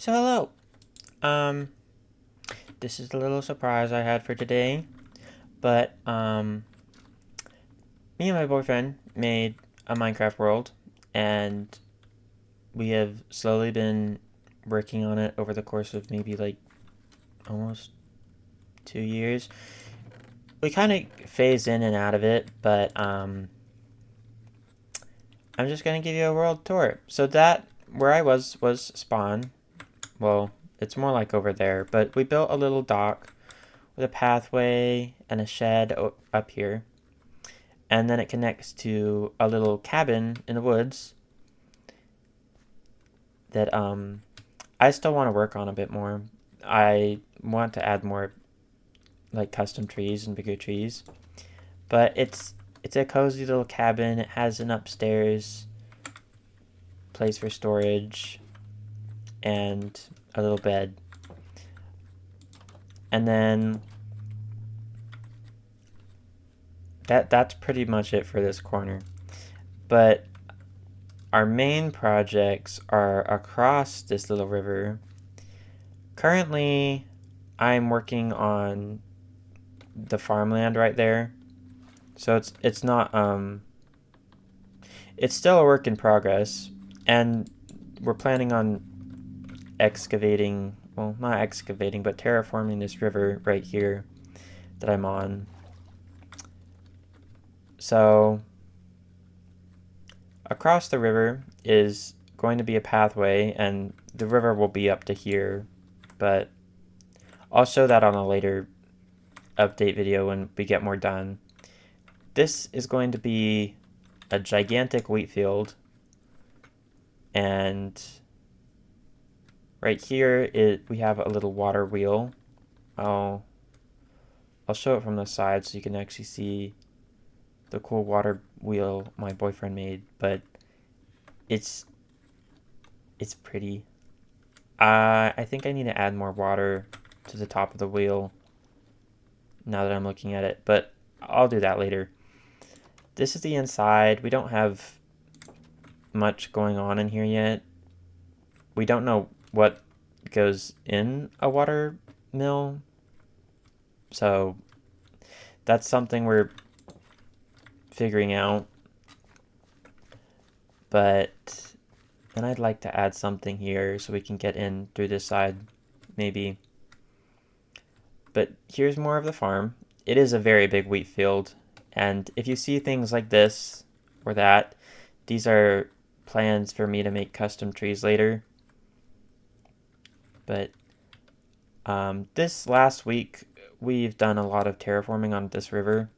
So hello. Um, this is the little surprise I had for today. But me and my boyfriend made a Minecraft world, and we have slowly been working on it over the course of maybe like almost 2 years. We kind of phased in and out of it, but I'm just gonna give you a world tour. So that where I was Spawn. Well, it's more like over there, but we built a little dock with a pathway and a shed up here. And then it connects to a little cabin in the woods that I still want to work on a bit more. I want to add more like custom trees and bigger trees. But it's a cozy little cabin. It has an upstairs place for storage and a little bed. And then that's pretty much it for this corner. But our main projects are across this little river. Currently, I'm working on the farmland right there. So it's not it's still a work in progress, and we're planning on excavating, well, not excavating, but terraforming this river right here that I'm on. So across the river is going to be a pathway, and the river will be up to here, but I'll show that on a later update video when we get more done. This is going to be a gigantic wheat field, and right here we have a little water wheel. I'll I'll show it from the side so you can actually see the cool water wheel my boyfriend made, but it's it's pretty. I think I need to add more water to the top of the wheel now that I'm looking at it, but I'll do that later. This is the inside. We don't have much going on in here yet. We don't know what goes in a water mill, so that's something we're figuring out. But then I'd like to add something here so we can get in through this side, maybe. But here's more of the farm. It is a very big wheat field, and if you see things like this or that, these are plans for me to make custom trees later. But this last week, we've done a lot of terraforming on this river,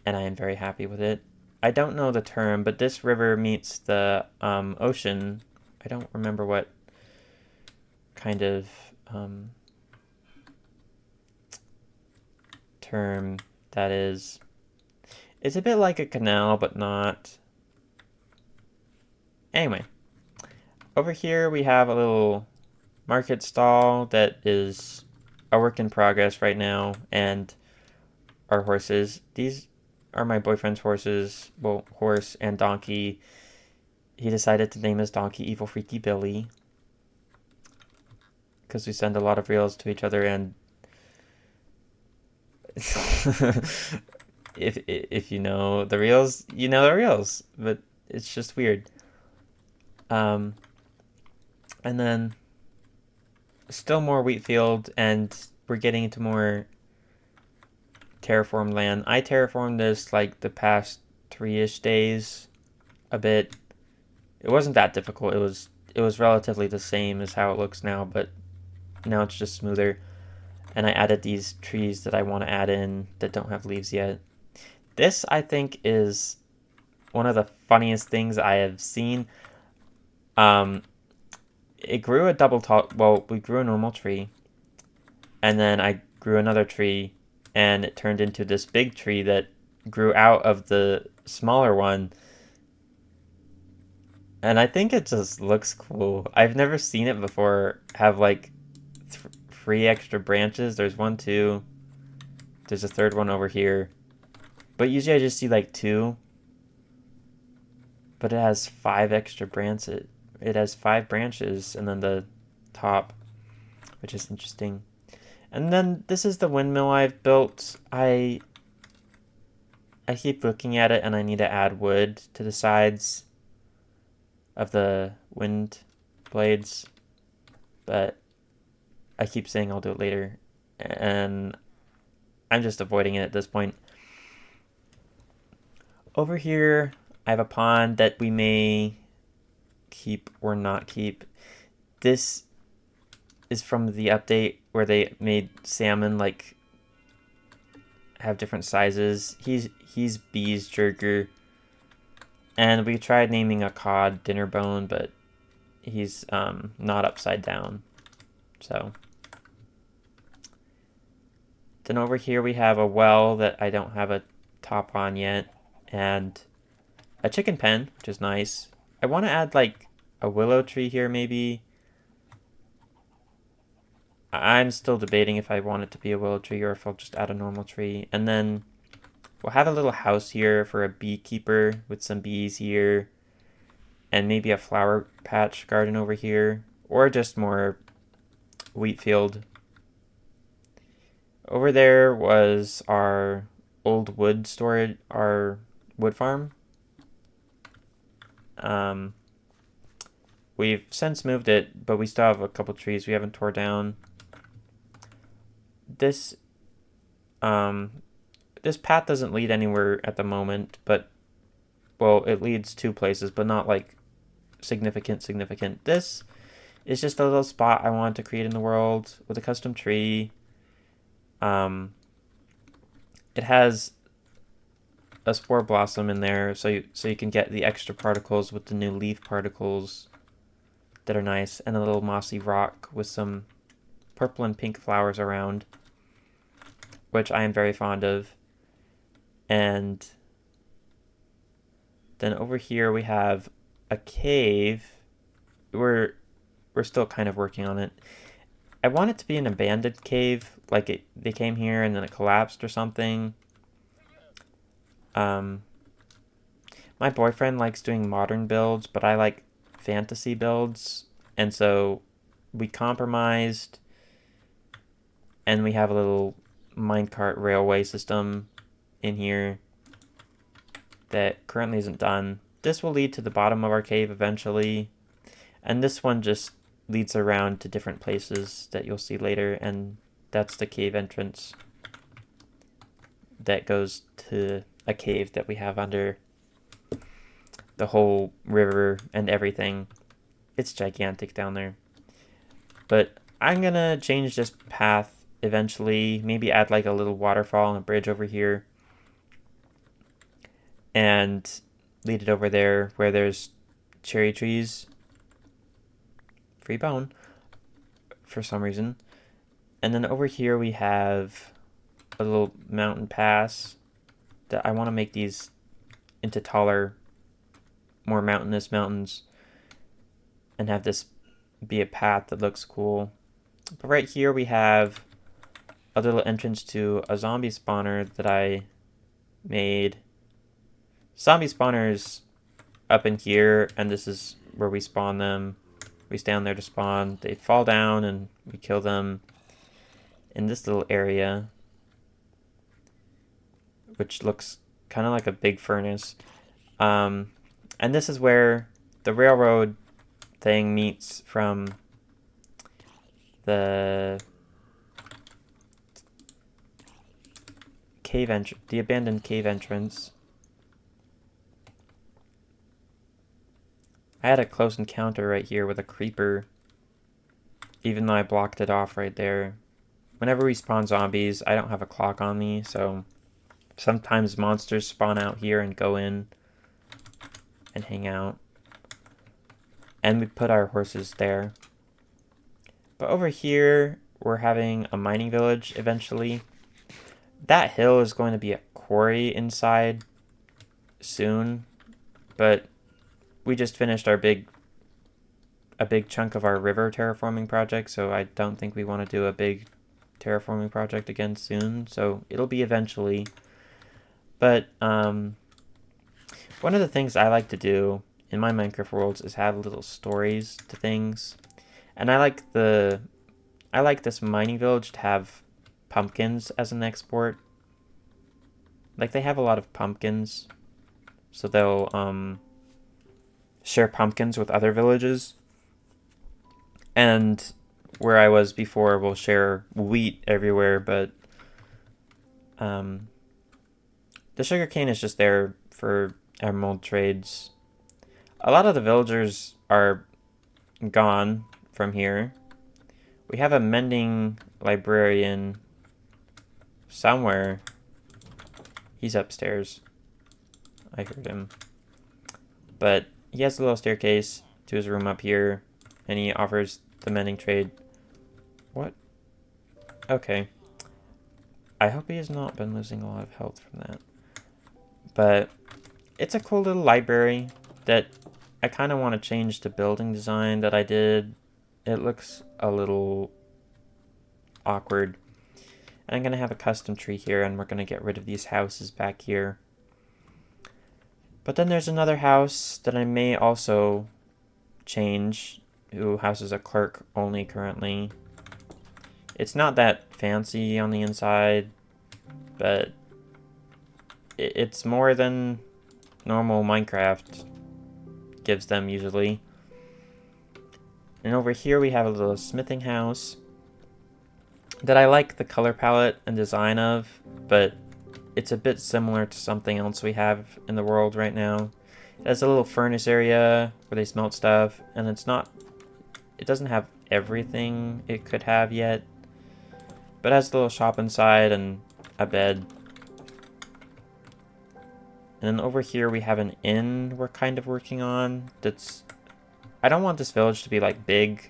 and I am very happy with it. I don't know the term, but this river meets the ocean. I don't remember what kind of term that is. It's a bit like a canal, but not. Anyway, over here we have a little market stall that is a work in progress right now, and our horses. These are my boyfriend's horses, well, horse and donkey. He decided to name his donkey Evil Freaky Billy because we send a lot of reels to each other, and if you know the reels, you know the reels, but it's just weird. Um, and then still more wheat field, and we're getting into more terraformed land. I terraformed this like the past 3-ish days a bit. It wasn't that difficult. It was relatively the same as how it looks now, but now it's just smoother. And I added these trees that I want to add in that don't have leaves yet. This, I think, is one of the funniest things I have seen. Um, it grew a double tall. Well, we grew a normal tree, and then I grew another tree, and it turned into this big tree that grew out of the smaller one. And I think it just looks cool. I've never seen it before have like 3 extra branches. There's one, two. There's a third one over here. But usually I just see like two. But it has 5 extra it has 5 branches and then the top, which is interesting. And then this is the windmill I've built. I keep looking at it and I need to add wood to the sides of the wind blades, but I keep saying I'll do it later, and I'm just avoiding it at this point. Over here, I have a pond that we may keep or not keep. This is from the update where they made salmon like have different sizes. He's Bee's Jerker, and we tried naming a cod Dinnerbone, but he's not upside down. So then over here we have a well that I don't have a top on yet, and a chicken pen, which is nice. I want to add like a willow tree here maybe. I'm still debating if I want it to be a willow tree or if I'll just add a normal tree. And then we'll have a little house here for a beekeeper with some bees here. And maybe a flower patch garden over here. Or just more wheat field. Over there was our old wood storage, our wood farm. We've since moved it, but we still have a couple trees we haven't tore down. This this path doesn't lead anywhere at the moment, but well, it leads 2 places, but not like significant. This is just a little spot I wanted to create in the world with a custom tree. It has a spore blossom in there, so you can get the extra particles with the new leaf particles that are nice, and a little mossy rock with some purple and pink flowers around, which I am very fond of. And then over here we have a cave. We're still kind of working on it. I want it to be an abandoned cave, like they came here and then it collapsed or something. My boyfriend likes doing modern builds, but I like fantasy builds, and so we compromised, and we have a little minecart railway system in here that currently isn't done. This will lead to the bottom of our cave eventually, and this one just leads around to different places that you'll see later, and that's the cave entrance that goes to a cave that we have under the whole river and everything. It's gigantic down there. But I'm gonna change this path eventually, maybe add like a little waterfall and a bridge over here, and lead it over there where there's cherry trees. Free bone for some reason. And then over here we have a little mountain pass that I want to make these into taller, more mountainous mountains and have this be a path that looks cool. But right here we have a little entrance to a zombie spawner that I made. Zombie spawners up in here, and this is where we spawn them. We stay on there to spawn. They fall down and we kill them in this little area, which looks kind of like a big furnace. And this is where the railroad thing meets from the the abandoned cave entrance. I had a close encounter right here with a creeper, even though I blocked it off right there. Whenever we spawn zombies, I don't have a clock on me, so sometimes monsters spawn out here and go in and hang out. And we put our horses there. But over here, we're having a mining village eventually. That hill is going to be a quarry inside soon, but we just finished a big chunk of our river terraforming project, so I don't think we want to do a big terraforming project again soon, so it'll be eventually. But one of the things I like to do in my Minecraft worlds is have little stories to things. And I like this mining village to have pumpkins as an export. Like they have a lot of pumpkins. So they'll share pumpkins with other villages. And where I was before, we'll share wheat everywhere, but the sugarcane is just there for emerald trades. A lot of the villagers are gone from here. We have a mending librarian somewhere. He's upstairs. I heard him. But he has a little staircase to his room up here, and he offers the mending trade. What? Okay. I hope he has not been losing a lot of health from that. But it's a cool little library that I kind of want to change the building design that I did. It looks a little awkward. And I'm going to have a custom tree here, and we're going to get rid of these houses back here. But then there's another house that I may also change, who houses a clerk only currently. It's not that fancy on the inside, but it's more than normal Minecraft gives them usually. And over here we have a little smithing house that I like the color palette and design of, but it's a bit similar to something else we have in the world right now. It has a little furnace area where they smelt stuff, and it doesn't have everything it could have yet, but it has a little shop inside and a bed. And then over here we have an inn we're kind of working on. I don't want this village to be like big,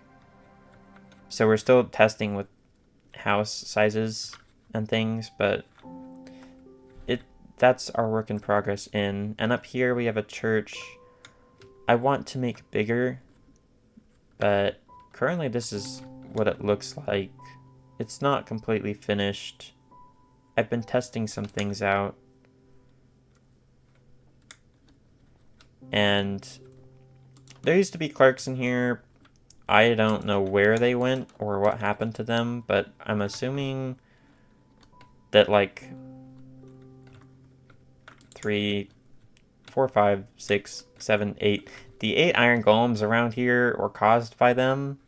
so we're still testing with house sizes and things, but that's our work in progress inn. And up here we have a church I want to make bigger, but currently this is what it looks like. It's not completely finished. I've been testing some things out, and there used to be clerks in here. I don't know where they went or what happened to them, but I'm assuming that like 3, 4, 5, 6, 7, 8. The 8 iron golems around here were caused by them.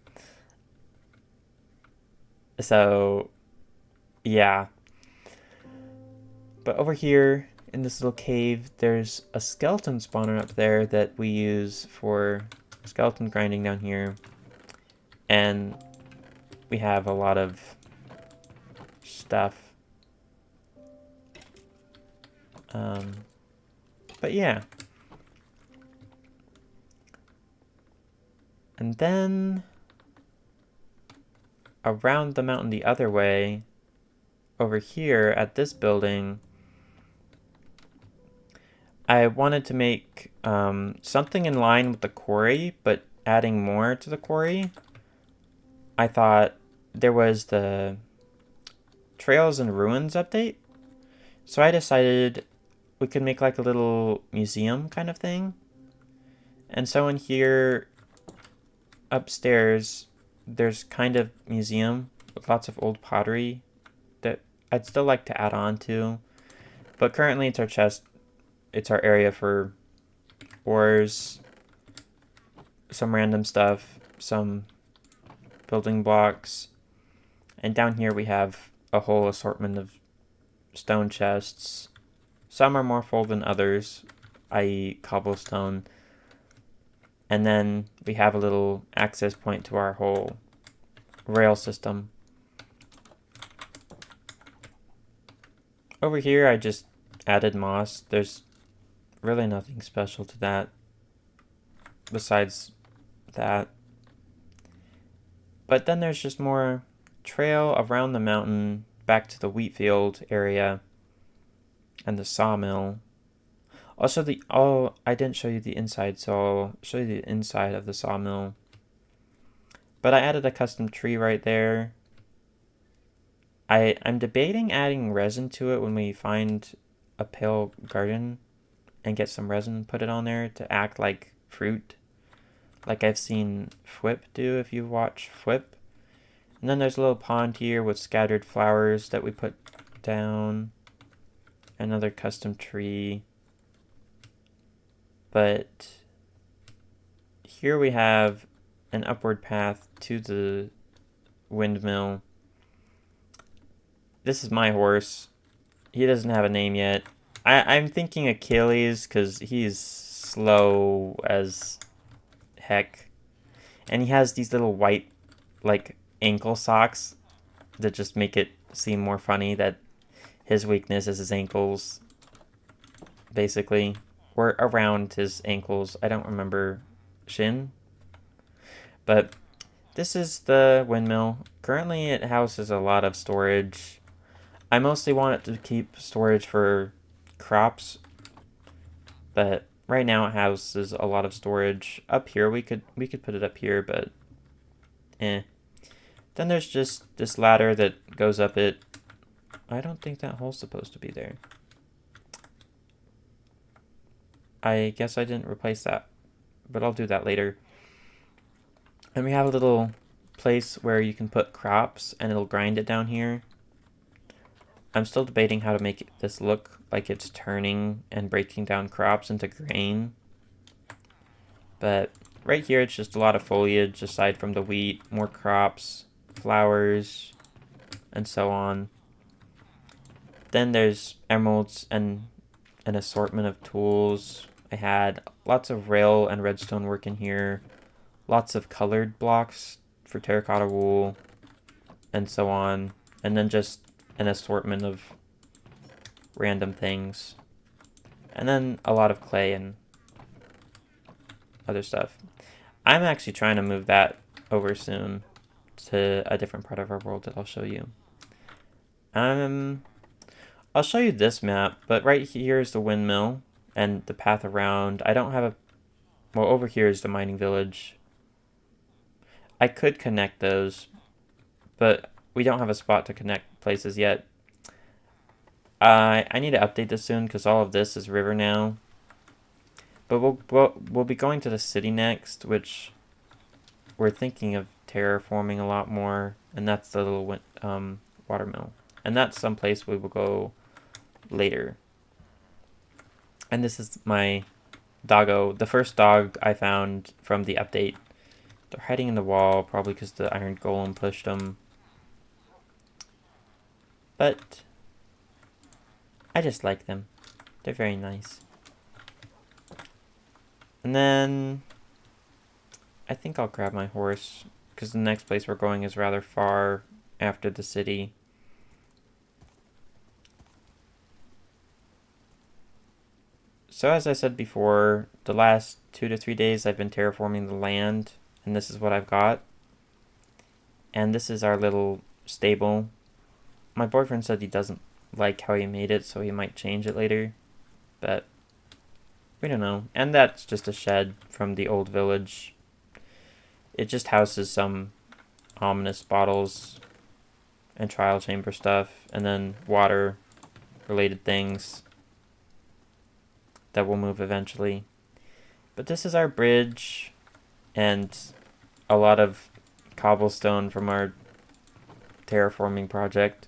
So, yeah. But over here in this little cave, there's a skeleton spawner up there that we use for skeleton grinding down here. And we have a lot of stuff. But yeah. And then around the mountain the other way, over here at this building, I wanted to make something in line with the quarry, but adding more to the quarry. I thought there was the Trails and Ruins update. So I decided we could make like a little museum kind of thing. And so in here, upstairs, there's kind of museum with lots of old pottery that I'd still like to add on to. But currently it's our chest, it's our area for ores, some random stuff, some building blocks. And down here we have a whole assortment of stone chests. Some are more full than others, i.e. cobblestone. And then we have a little access point to our whole rail system. Over here I just added moss. There's really nothing special to that besides that. But then there's just more trail around the mountain back to the wheat field area and the sawmill. Also, I didn't show you the inside, so I'll show you the inside of the sawmill. But I added a custom tree right there. I'm debating adding resin to it when we find a pale garden and get some resin, put it on there to act like fruit, like I've seen Fwip do if you watch Fwip. And then there's a little pond here with scattered flowers that we put down. Another custom tree. But here we have an upward path to the windmill. This is my horse. He doesn't have a name yet. I'm thinking Achilles because he's slow as heck. And he has these little white, like, ankle socks that just make it seem more funny that his weakness is his ankles, basically. Or around his ankles. I don't remember shin. But this is the windmill. Currently it houses a lot of storage. I mostly want it to keep storage for crops, but right now it houses a lot of storage. Up here we could put it up here, but eh. Then there's just this ladder that goes up it. I don't think that hole's supposed to be there. I guess I didn't replace that, but I'll do that later. And we have a little place where you can put crops and it'll grind it down here. I'm still debating how to make this look like it's turning and breaking down crops into grain. But right here it's just a lot of foliage aside from the wheat, more crops, flowers, and so on. Then there's emeralds and an assortment of tools. I had lots of rail and redstone work in here. Lots of colored blocks for terracotta wool, and so on. And then just an assortment of random things. And then a lot of clay and other stuff. I'm actually trying to move that over soon to a different part of our world that I'll show you. I'll show you this map, but right here is the windmill and the path around. I don't have a... Well, over here is the mining village. I could connect those, but we don't have a spot to connect places yet. I need to update this soon because all of this is river now. But we'll be going to the city next, which we're thinking of terraforming a lot more, and that's the little watermill. And that's someplace we will go later. And this is my doggo, the first dog I found from the update. They're hiding in the wall, probably because the iron golem pushed them. But I just like them. They're very nice. And then I think I'll grab my horse because the next place we're going is rather far after the city. So as I said before, the last 2 to 3 days I've been terraforming the land, and this is what I've got. And this is our little stable. My boyfriend said he doesn't like how he made it, so he might change it later. But we don't know. And that's just a shed from the old village. It just houses some ominous bottles and trial chamber stuff, and then water related things that will move eventually. But this is our bridge and a lot of cobblestone from our terraforming project.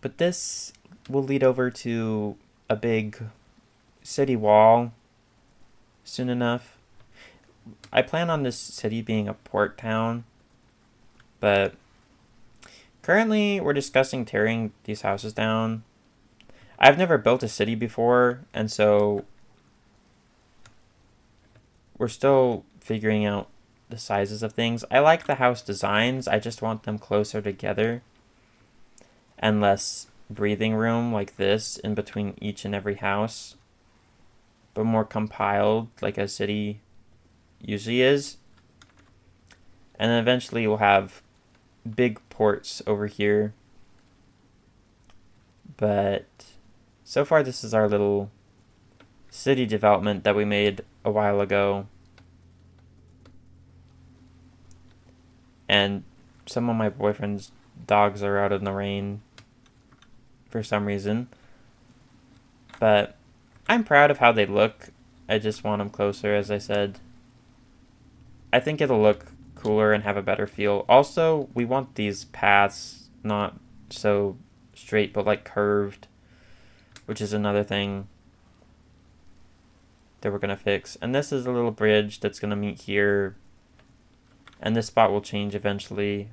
But this will lead over to a big city wall soon enough. I plan on this city being a port town, but currently we're discussing tearing these houses down. I've never built a city before, and so we're still figuring out the sizes of things. I like the house designs, I just want them closer together and less breathing room like this in between each and every house, but more compiled like a city usually is. And then eventually we'll have big ports over here. But so far this is our little city development that we made a while ago. And some of my boyfriend's dogs are out in the rain for some reason. But I'm proud of how they look. I just want them closer, as I said. I think it'll look cooler and have a better feel. Also, we want these paths not so straight, but like curved, which is another thing that we're going to fix. And this is a little bridge that's going to meet here. And this spot will change eventually.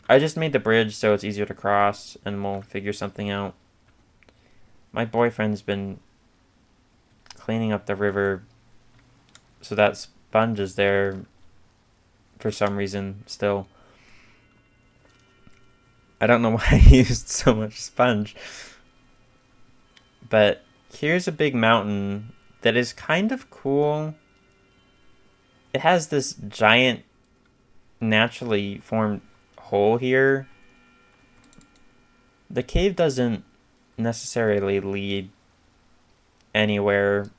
I just made the bridge so it's easier to cross, and we'll figure something out. My boyfriend's been cleaning up the river, so that sponge is there for some reason still. I don't know why I used so much sponge. But here's a big mountain that is kind of cool. It has this giant naturally formed hole here. The cave doesn't necessarily lead anywhere.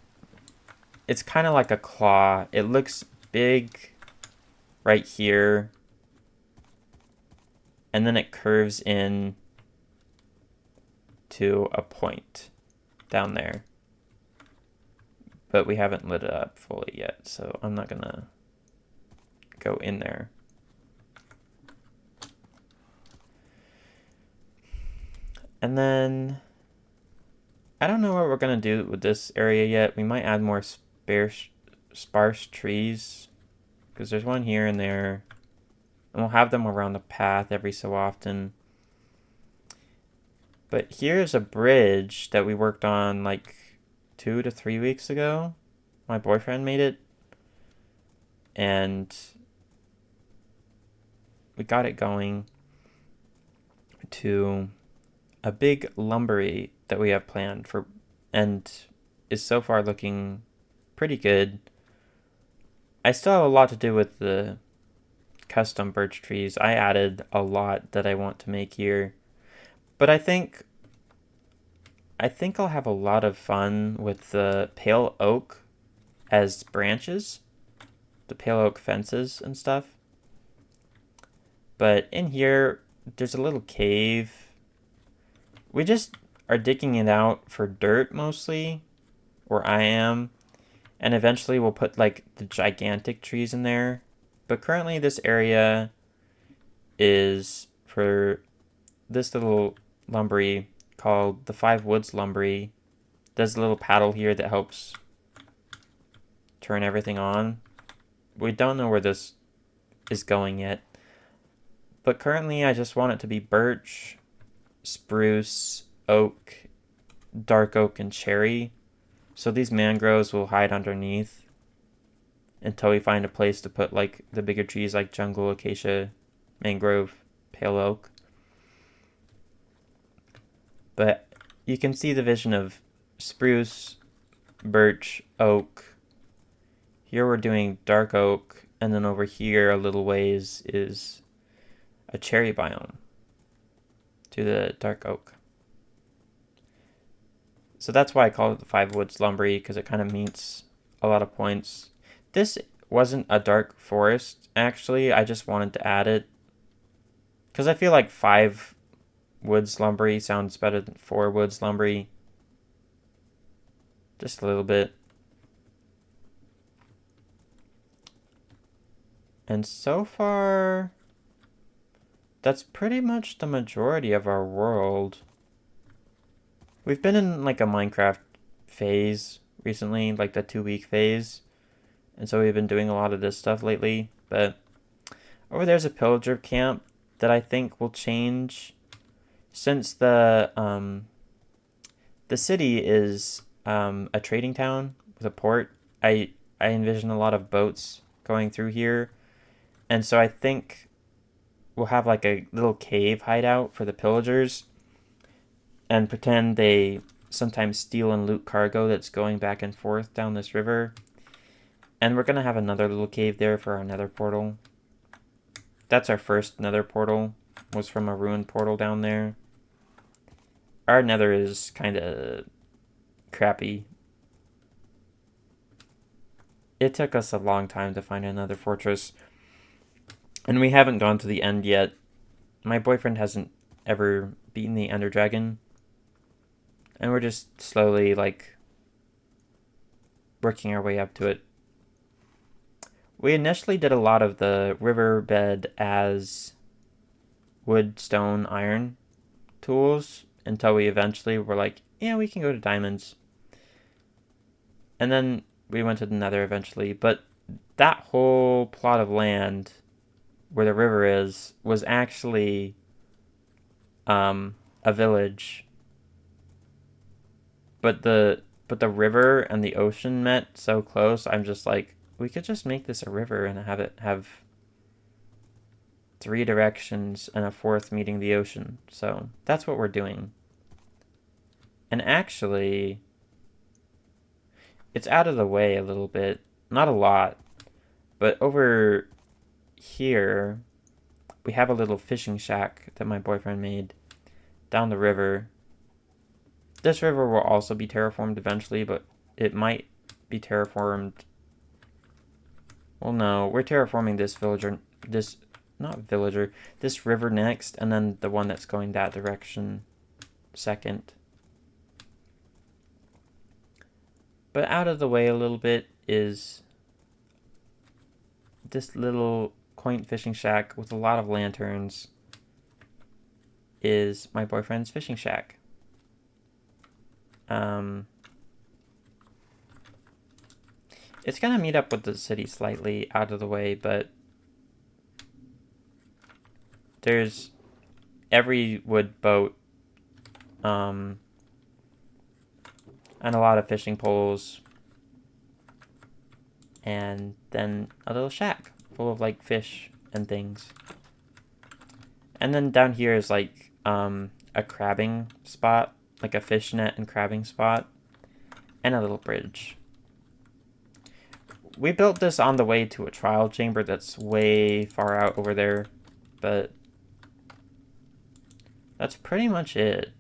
It's kind of like a claw. It looks big right here, and then it curves in to a point down there. But we haven't lit it up fully yet, so I'm not gonna go in there. And then I don't know what we're gonna do with this area yet. We might add more sparse trees, because there's one here and there, and we'll have them around the path every so often. But here's a bridge that we worked on like 2 to 3 weeks ago. My boyfriend made it, and we got it going to a big lumbery that we have planned for, and is so far looking pretty good. I still have a lot to do with the custom birch trees. I added a lot that I want to make here, but I think I'll have a lot of fun with the pale oak as branches, the pale oak fences and stuff. But in here, there's a little cave. We just are digging it out for dirt mostly, where I am, and eventually we'll put like the gigantic trees in there. But currently this area is for this little lumbery called the Five Woods Lumbery. There's a little paddle here that helps turn everything on. We don't know where this is going yet, but currently I just want it to be birch, spruce, oak, dark oak, and cherry. So these mangroves will hide underneath until we find a place to put like the bigger trees like jungle, acacia, mangrove, pale oak. But you can see the vision of spruce, birch, oak. Here we're doing dark oak, and then over here a little ways is a cherry biome to the dark oak. So that's why I call it the Five Woods Lumbery, because it kind of meets a lot of points. This wasn't a dark forest, actually. I just wanted to add it, because I feel like Five Woods Lumbery sounds better than Four Woods Lumbery. Just a little bit. And so far, that's pretty much the majority of our world. We've been in like a Minecraft phase recently, like the 2-week phase. And so we've been doing a lot of this stuff lately. But over there's a pillager camp that I think will change, since the city is a trading town with a port. I envision a lot of boats going through here. And so I think we'll have like a little cave hideout for the pillagers, and pretend they sometimes steal and loot cargo that's going back and forth down this river. And we're going to have another little cave there for our nether portal. That's our first nether portal, was from a ruined portal down there. Our nether is kind of crappy. It took us a long time to find another fortress, and we haven't gone to the end yet. My boyfriend hasn't ever beaten the Ender Dragon, and we're just slowly like working our way up to it. We initially did a lot of the riverbed as wood, stone, iron tools until we eventually were like, yeah, we can go to diamonds. And then we went to the nether eventually, but that whole plot of land where the river is was actually a village. But the river and the ocean met so close, I'm just like, we could just make this a river and have it have 3 directions and a 4th meeting the ocean. So that's what we're doing. And actually, it's out of the way a little bit. Not a lot. But over here, we have a little fishing shack that my boyfriend made down the river. This river will also be terraformed eventually, but it might be terraformed. Well, no, we're terraforming this villager, this river next, and then the one that's going that direction second. But out of the way a little bit is this little quaint fishing shack with a lot of lanterns is my boyfriend's fishing shack. It's gonna meet up with the city slightly out of the way, but there's every wood boat, and a lot of fishing poles, and then a little shack full of like fish and things. And then down here is like a crabbing spot, like a fish net and crabbing spot, and a little bridge. We built this on the way to a trial chamber that's way far out over there, but that's pretty much it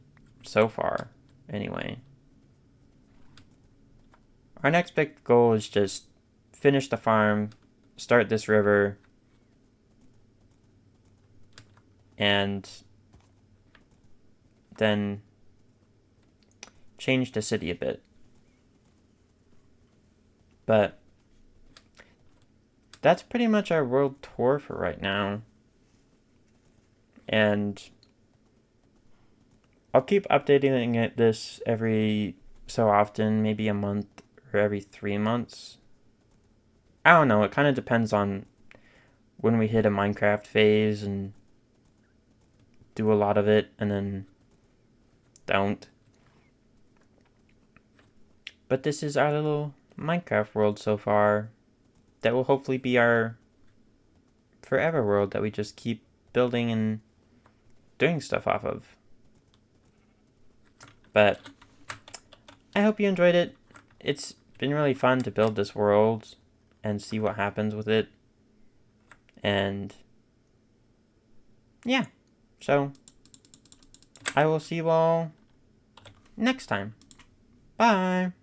so far, anyway. Our next big goal is just finish the farm, start this river, and then change the city a bit. But that's pretty much our world tour for right now. And I'll keep updating this every so often, maybe a month or every 3 months. I don't know, it kind of depends on when we hit a Minecraft phase and do a lot of it and then don't. But this is our little Minecraft world so far. That will hopefully be our forever world that we just keep building and doing stuff off of. But I hope you enjoyed it. It's been really fun to build this world and see what happens with it. And yeah, so I will see you all next time. Bye.